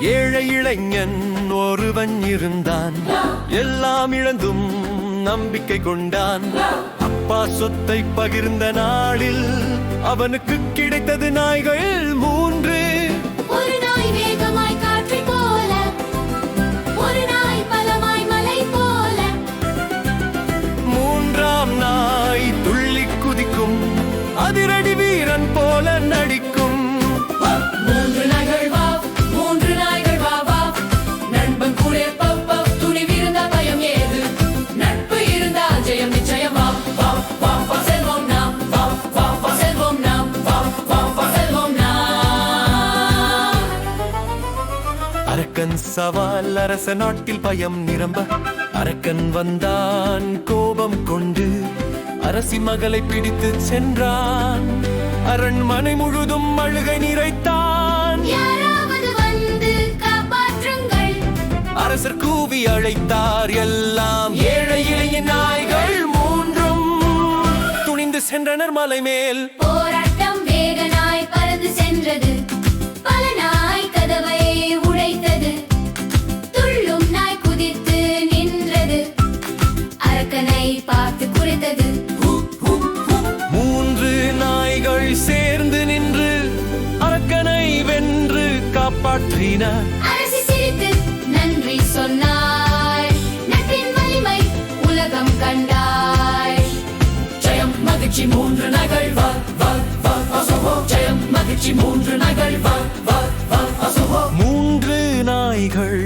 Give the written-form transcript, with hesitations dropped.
ஏழை இளைஞன் ஒருவன் இருந்தான், எல்லாம் இழந்தும் நம்பிக்கை கொண்டான். அப்பா சொத்தை பகிர்ந்த நாளில் அவனுக்கு கிடைத்தது நாய்கள் 3. ஒரு நாய் வேகமாய் காற்றை போல, ஒரு நாய் பலமாய் மலை போல. 3ஆம் நாய் துள்ளி குதிக்கும், அதிரடி வீரன் போல நடிக்கும். 3 நாய்கள் வா, 3 நாய்கள் வா வா. நண்பன் கூட பவ் பவ், துணிவிருந்தா பயம் ஏது? நட்பு இருந்தால் ஜெயம் நிச்சயம். வா வா வா வா செல்வோம் நாம், வா வா வா செல்வோம் நாம், வா வா வா செல்வோம் நாம். அரக்கன் சவால், அரச நாட்டில் பயம் நிரம்ப. அரக்கன் வந்தான் கோபம் கொண்டு, அரசி மகளை பிடித்து சென்றான். அரண்மனை முழுதும் அழுகை நிறைத்தான். யாராவது வந்து காப்பாற்றுங்கள். அரசர் கூவி அழைத்தார் எல்லாம். ஏழை இளைய நாய்கள் 3ம் துணிந்து சென்றனர் மலை மேல். போராட்டம் வேக நாய் பறந்து சென்றது, பல நாய் கதவை உடைத்தது. துள்ளும் நாய் குதித்து நின்றது, அரக்கனை பார்த்து குறைத்தது. 3 நாய்கள் சேர்ந்து நின்று அரக்கனை வென்று காப்பாற்றின. அரசி சிரித்து நன்றி சொன்னாய், நட்பின் வலிமை உலகம் கண்டாய். ஜெயம் மகிழ்ச்சி 3 நாய்கள் வா வா வா அசோஹோ. ஜெயம் மகிழ்ச்சி 3 நாய்கள் வா வா வா அசோஹோ. 3 நாய்கள்